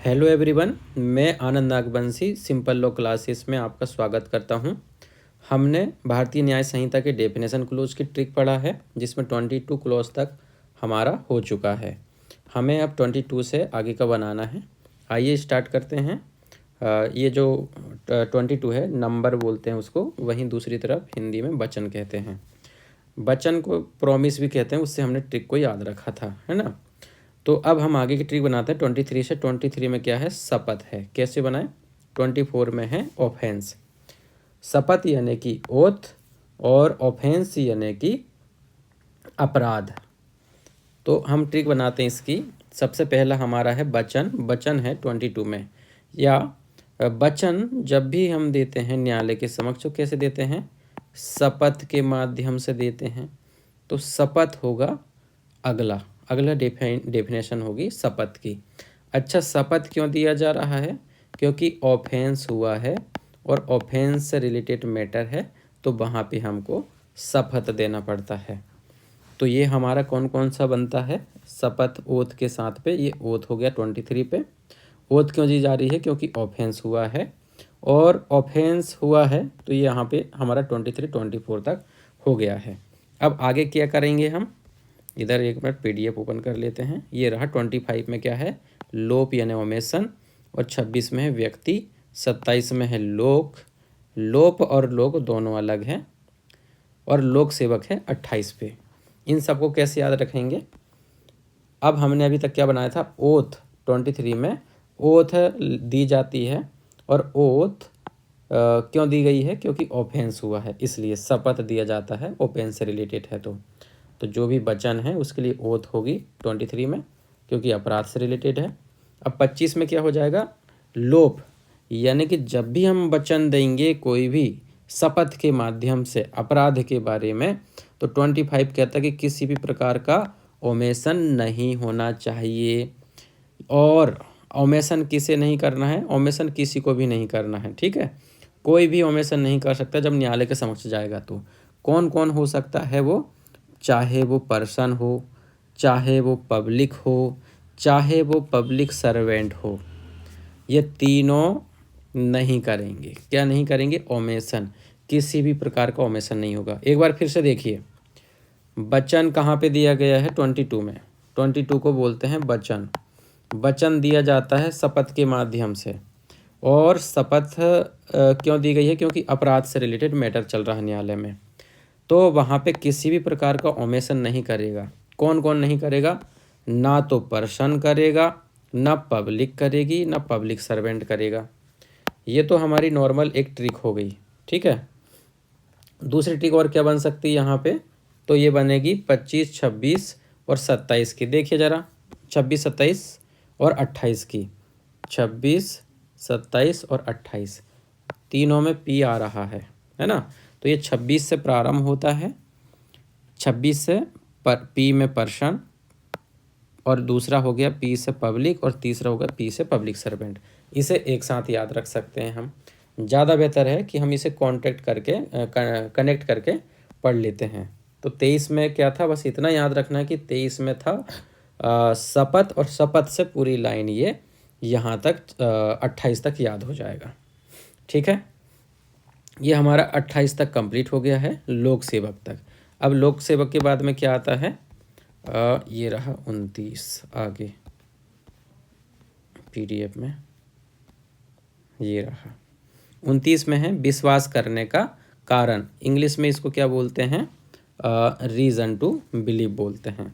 Hello everyone, मैं आनंद Nagvanshi simple law classes में आपका स्वागत करता हूं। हमने भारतीय न्याय संहिता के डेफिनेशन क्लोज की ट्रिक पढ़ा है, जिसमें 22 क्लोज तक हमारा हो चुका है। हमें अब 22 से आगे का बनाना है। आइए स्टार्ट करते हैं। ये जो 22 है, नंबर बोलते हैं उसको, वहीं दूसरी तरफ हिंदी में वचन कहते हैं। वचन को प्रॉमिस भी कहते हैं, उससे हमने ट्रिक को याद रखा था, है ना। तो अब हम आगे की ट्रिक बनाते हैं 23 से। 23 में क्या है? शपथ है। कैसे बनाए? 24 में है ऑफेंस। शपथ यानी कि ओथ और ऑफेंस यानी कि अपराध। तो हम ट्रिक बनाते हैं इसकी। सबसे पहला हमारा है वचन। वचन है 22 में, या वचन जब भी हम देते हैं न्यायालय के समक्ष, तो कैसे देते हैं? शपथ के माध्यम से देते हैं। तो शपथ होगा अगला डेफिनेशन होगी शपथ की। अच्छा, शपथ क्यों दिया जा रहा है? क्योंकि ऑफेंस हुआ है और ऑफेंस से रिलेटेड मैटर है, तो वहाँ पे हमको शपथ देना पड़ता है। तो ये हमारा कौन कौन सा बनता है? शपथ ओथ के साथ पे, ये ओथ हो गया 23 पे। ओथ क्यों दी जा रही है? क्योंकि ऑफेंस हुआ है, और ऑफेंस हुआ है तो ये यहाँ पे हमारा 23-24 तक हो गया है। अब आगे क्या करेंगे हम? इधर एक मिनट PDF ओपन कर लेते हैं। ये रहा 25 में क्या है? लोप यानी ओमेशन, और 26 में है व्यक्ति, 27 में है लोक। लोप और लोक दोनों अलग हैं, और लोक सेवक है 28 पे। इन सबको कैसे याद रखेंगे? अब हमने अभी तक क्या बनाया था? ओथ। 23 में ओथ दी जाती है, और ओथ क्यों दी गई है? क्योंकि ऑफेंस हुआ है, इसलिए शपथ दिया जाता है, ऑफेंस से रिलेटेड है। तो जो भी वचन है उसके लिए ओथ होगी 23 में, क्योंकि अपराध से रिलेटेड है। अब 25 में क्या हो जाएगा? लोप, यानी कि जब भी हम वचन देंगे कोई भी शपथ के माध्यम से अपराध के बारे में, तो 25 कहता है कि किसी भी प्रकार का ओमेशन नहीं होना चाहिए। और ओमेशन किसे नहीं करना है? ओमेशन किसी को भी नहीं करना है, ठीक है। कोई भी ओमेशन नहीं कर सकता जब न्यायालय के समक्ष जाएगा। तो कौन कौन हो सकता है वो? चाहे वो पर्सन हो, चाहे वो पब्लिक हो, चाहे वो पब्लिक सर्वेंट हो, ये तीनों नहीं करेंगे। क्या नहीं करेंगे? ओमेशन। किसी भी प्रकार का ओमेशन नहीं होगा। एक बार फिर से देखिए, वचन कहाँ पे दिया गया है? 22 में। 22 को बोलते हैं वचन। वचन दिया जाता है शपथ के माध्यम से, और शपथ क्यों दी गई है? क्योंकि अपराध से रिलेटेड मैटर चल रहा है न्यायालय में। तो वहाँ पे किसी भी प्रकार का ओमेशन नहीं करेगा। कौन कौन नहीं करेगा? ना तो पर्सन करेगा, ना पब्लिक करेगी, ना पब्लिक सर्वेंट करेगा। ये तो हमारी नॉर्मल एक ट्रिक हो गई, ठीक है। दूसरी ट्रिक और क्या बन सकती है यहाँ पे? तो ये बनेगी 25, 26 और 27 की। देखिए ज़रा, 26, 27 और 28 की। 26, 27 और 28 तीनों में पी आ रहा है ना। तो ये 26 से प्रारंभ होता है, 26 से पी में पर्सन, और दूसरा हो गया पी से पब्लिक, और तीसरा हो गया पी से पब्लिक सर्वेंट। इसे एक साथ याद रख सकते हैं हम। ज़्यादा बेहतर है कि हम इसे कनेक्ट करके पढ़ लेते हैं। तो 23 में क्या था? बस इतना याद रखना है कि 23 में था शपथ, और शपथ से पूरी लाइन ये यहाँ तक 28 तक याद हो जाएगा, ठीक है। ये हमारा 28 तक कंप्लीट हो गया है, लोक सेवक तक। अब लोक सेवक के बाद में क्या आता है? ये रहा 29 आगे PDF में, ये रहा 29 में है विश्वास करने का कारण। इंग्लिश में इसको क्या बोलते हैं? रीज़न टू बिलीव बोलते हैं।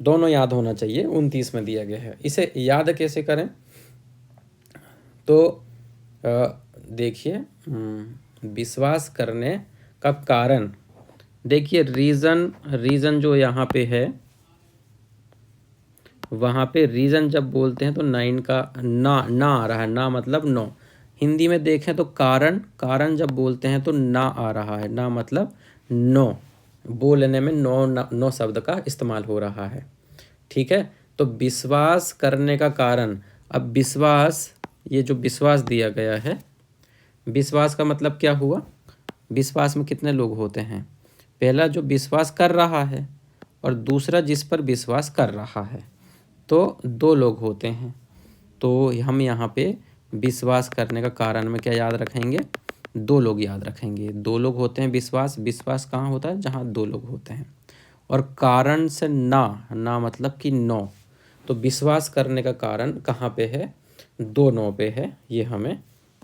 दोनों याद होना चाहिए, 29 में दिया गया है। इसे याद कैसे करें? तो देखिए, विश्वास करने का कारण। देखिए, रीज़न जो यहाँ पे है, वहाँ पे रीज़न जब बोलते हैं तो 9 का ना आ रहा है। ना मतलब नो। हिंदी में देखें तो कारण जब बोलते हैं तो ना आ रहा है। ना मतलब नो। बोलने में नो शब्द का इस्तेमाल हो रहा है, ठीक है। तो विश्वास करने का कारण। अब विश्वास, ये जो विश्वास दिया गया है, विश्वास का मतलब क्या हुआ? विश्वास में कितने लोग होते हैं? पहला जो विश्वास कर रहा है, और दूसरा जिस पर विश्वास कर रहा है, तो 2 लोग होते हैं। तो हम यहाँ पे विश्वास करने का कारण में क्या याद रखेंगे, 2 लोग याद रखेंगे। 2 लोग होते हैं विश्वास, विश्वास कहाँ होता है, जहाँ 2 लोग होते हैं। और कारण से ना, ना मतलब कि 9, तो विश्वास करने का कारण कहाँ पे है, 2 9 पे है, ये हमें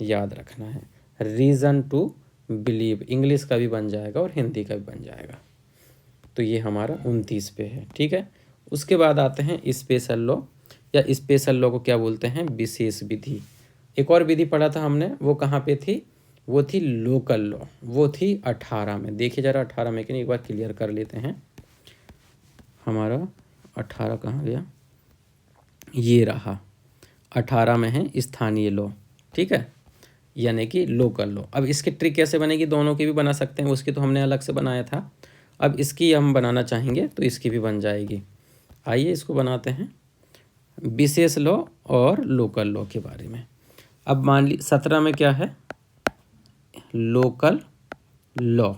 याद रखना है। रीज़न टू बिलीव इंग्लिश का भी बन जाएगा और हिंदी का भी बन जाएगा। तो ये हमारा 29 पे है, ठीक है। उसके बाद आते हैं स्पेशल लॉ, या स्पेशल लॉ को क्या बोलते हैं, विशेष विधि। एक और विधि पढ़ा था हमने, वो कहाँ पे थी, वो थी लोकल लॉ, वो थी 18 में। देखिए ज़रा 18 में, कि एक बार क्लियर कर लेते हैं। हमारा 18 कहाँ गया, ये रहा, 18 में है स्थानीय लॉ, ठीक है, यानी कि लोकल लॉ। अब इसकी ट्रिक कैसे बनेगी, दोनों की भी बना सकते हैं, उसकी तो हमने अलग से बनाया था। अब इसकी हम बनाना चाहेंगे तो इसकी भी बन जाएगी। आइए इसको बनाते हैं, विशेष लॉ और लोकल लॉ के बारे में। अब मान ली 17 में क्या है, लोकल लॉ,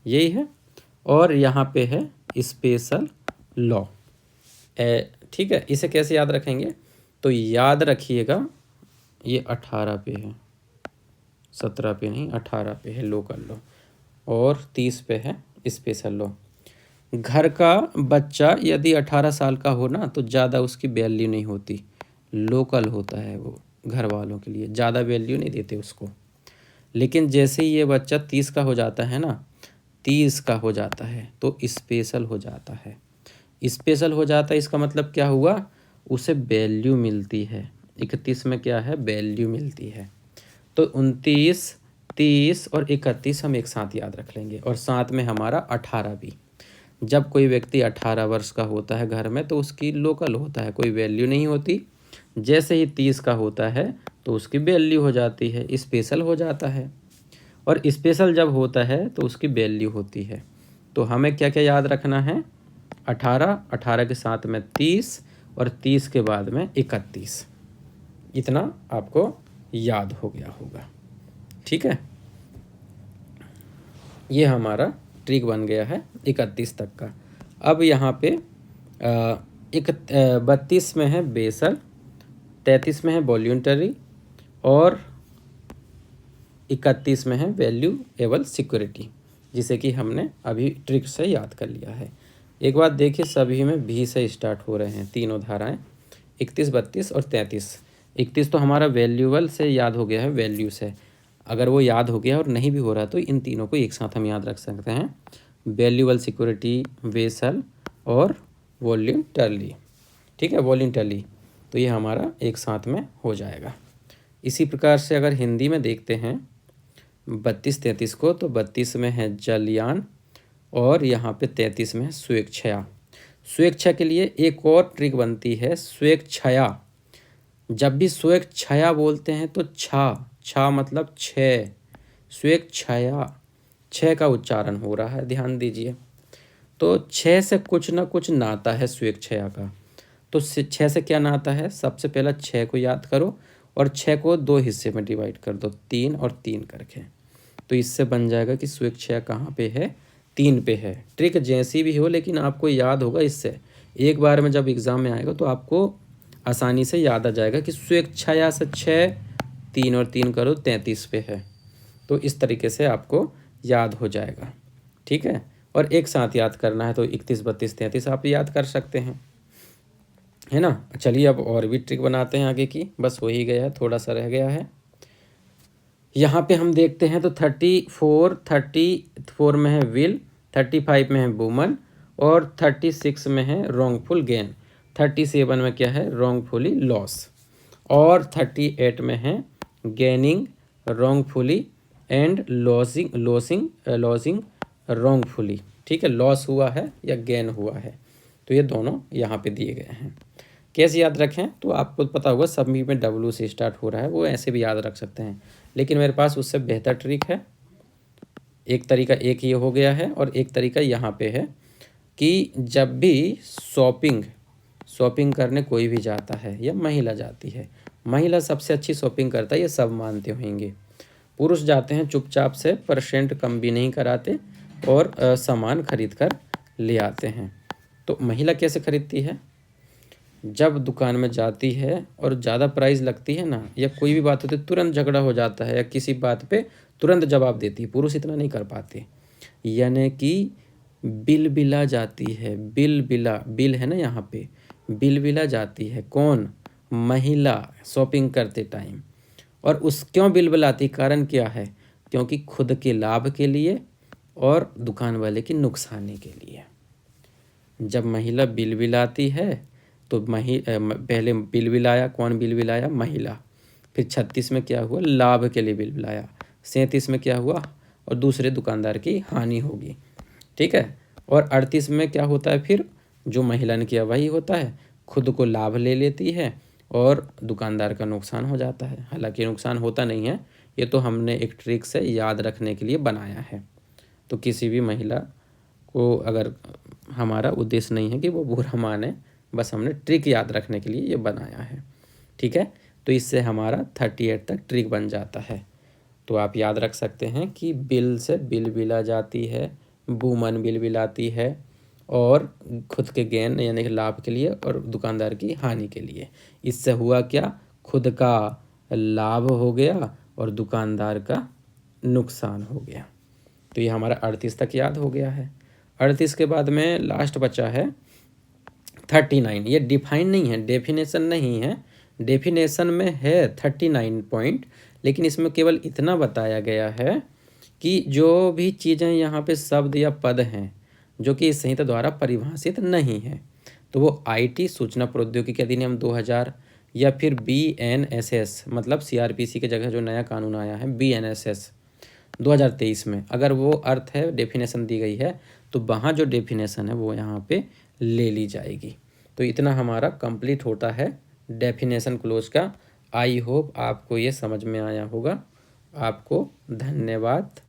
यही है, और यहाँ पे है स्पेशल लॉ, ठीक है। इसे कैसे याद रखेंगे, तो याद रखिएगा ये 18 पे है, 17 पे नहीं, 18 पे है लोकल लॉ, और 30 पे है स्पेशल लॉ। घर का बच्चा यदि 18 साल का हो ना, तो ज़्यादा उसकी वैल्यू नहीं होती, लोकल होता है वो, घर वालों के लिए ज़्यादा वैल्यू नहीं देते उसको। लेकिन जैसे ही ये बच्चा 30 का हो जाता है ना, 30 का हो जाता है, तो स्पेशल हो जाता है। स्पेशल हो जाता है इसका मतलब क्या हुआ, उसे वैल्यू मिलती है। 31 में क्या है, वैल्यू मिलती है। तो 29, 30 और 31 हम एक साथ याद रख लेंगे, और साथ में हमारा 18 भी। जब कोई व्यक्ति 18 वर्ष का होता है घर में, तो उसकी लोकल होता है, कोई वैल्यू नहीं होती। जैसे ही 30 का होता है तो उसकी वैल्यू हो जाती है, स्पेशल हो जाता है। और स्पेशल जब होता है तो उसकी वैल्यू होती है। तो हमें क्या क्या याद रखना है, 18, 18 के साथ में 30, और 30 के बाद में 31, इतना आपको याद हो गया होगा, ठीक है। ये हमारा ट्रिक बन गया है 31 तक का। अब यहाँ पे 32 में है बेसल, 33 में है वॉल्यूंटरी, और 31 में है वैल्यूएबल सिक्योरिटी, जिसे कि हमने अभी ट्रिक से याद कर लिया है। एक बात देखिए, सभी में भी से स्टार्ट हो रहे हैं तीनों धाराएं, 31, 32 और 33। 31 तो हमारा वैल्यूएबल से याद हो गया है, वैल्यू से। अगर वो याद हो गया और नहीं भी हो रहा तो इन तीनों को एक साथ हम याद रख सकते हैं, वैल्यूएबल सिक्योरिटी, वेसल और वॉल्यूंटरली, ठीक है, वॉल्यूंटरली। तो ये हमारा एक साथ में हो जाएगा। इसी प्रकार से अगर हिंदी में देखते हैं 32, 33 को, तो 32 में है जलयान, और यहाँ पे 33 में है स्वेच्छया। स्वेच्छा के लिए एक और ट्रिक बनती है, स्वेच्छया। जब भी स्वेच्छया बोलते हैं तो छा मतलब 6, स्वेच्छया, 6 का उच्चारण हो रहा है, ध्यान दीजिए। तो 6 से कुछ ना कुछ नाता है स्वेच्छया का। तो 6 से क्या नाता है, सबसे पहला 6 को याद करो, और 6 को 2 हिस्से में डिवाइड कर दो, 3 और 3 करके। तो इससे बन जाएगा कि स्वेच्छया कहाँ पे है, 3 पे है। ट्रिक जैसी भी हो, लेकिन आपको याद होगा इससे, एक बार में जब एग्ज़ाम में आएगा तो आपको आसानी से याद आ जाएगा कि स्वेच्छया से 6, 3 और 3 करो, 33 पे है। तो इस तरीके से आपको याद हो जाएगा, ठीक है। और एक साथ याद करना है तो 31, 32, 33 आप याद कर सकते हैं, है ना। चलिए अब और भी ट्रिक बनाते हैं आगे की, बस हो ही गया है, थोड़ा सा रह गया है। यहाँ पे हम देखते हैं तो 34 में है विल, 35 में है वुमन, और 36 में है रॉन्गफुल गेन, 37 में क्या है, रॉन्गफुली लॉस, और 38 में है gaining wrongfully and losing wrongfully, ठीक है। लॉस हुआ है या गेन हुआ है, तो ये दोनों यहाँ पे दिए गए हैं। कैसे याद रखें, तो आपको पता होगा सभी में डब्ल्यू से स्टार्ट हो रहा है, वो ऐसे भी याद रख सकते हैं, लेकिन मेरे पास उससे बेहतर ट्रिक है। एक तरीका एक ये हो गया है, और एक तरीका यहाँ पे है कि जब भी शॉपिंग करने कोई भी जाता है या महिला जाती है, महिला सबसे अच्छी शॉपिंग करता है, ये सब मानते होंगे। पुरुष जाते हैं चुपचाप से, परसेंट कम भी नहीं कराते, और सामान खरीद कर ले आते हैं। तो महिला कैसे खरीदती है, जब दुकान में जाती है और ज़्यादा प्राइस लगती है ना, या कोई भी बात होती है तुरंत झगड़ा हो जाता है, या किसी बात पे तुरंत जवाब देती है। पुरुष इतना नहीं कर पाते। यानी कि बिल बिला जाती है, बिल बिला, बिल है ना यहाँ पे, बिल बिला जाती है। कौन? महिला, शॉपिंग करते टाइम। और उस क्यों बिल बिलाती, कारण क्या है? क्योंकि खुद के लाभ के लिए और दुकान वाले की नुकसानी के लिए। जब महिला बिल बिलाती है तो पहले बिल बिलाया, कौन बिल बिलाया? महिला। फिर 36 में क्या हुआ? लाभ के लिए बिल बिलाया। 37 में क्या हुआ? और दूसरे दुकानदार की हानि होगी। ठीक है। और 38 में क्या होता है? फिर जो महिला ने किया वही होता है, खुद को लाभ ले लेती है और दुकानदार का नुकसान हो जाता है। हालांकि नुकसान होता नहीं है, ये तो हमने एक ट्रिक से याद रखने के लिए बनाया है। तो किसी भी महिला को, अगर हमारा उद्देश्य नहीं है कि वो बुरा माने, बस हमने ट्रिक याद रखने के लिए ये बनाया है। ठीक है। तो इससे हमारा 38 तक ट्रिक बन जाता है। तो आप याद रख सकते हैं कि बिल से बिल बिला जाती है, वूमन बिल बिलाती है, और खुद के गेन यानी कि लाभ के लिए और दुकानदार की हानि के लिए। इससे हुआ क्या? खुद का लाभ हो गया और दुकानदार का नुकसान हो गया। तो ये हमारा 38 तक याद हो गया है। 38 के बाद में लास्ट बचा है 39। ये डिफाइन नहीं है, डेफिनेशन नहीं है। डेफिनेशन में है 39 पॉइंट, लेकिन इसमें केवल इतना बताया गया है कि जो भी चीज़ें यहाँ पे शब्द या पद हैं जो कि इस संहिता द्वारा परिभाषित नहीं है, तो वो आईटी, सूचना प्रौद्योगिकी अधिनियम 2000, या फिर बीएनएसएस, मतलब सीआरपीसी की जगह जो नया कानून आया है बीएनएसएस 2023 में, अगर वो अर्थ है, डेफिनेशन दी गई है, तो वहाँ जो डेफिनेशन है वो यहाँ पे ले ली जाएगी। तो इतना हमारा कंप्लीट होता है डेफिनेशन क्लोज का। आई होप आपको ये समझ में आया होगा। आपको धन्यवाद।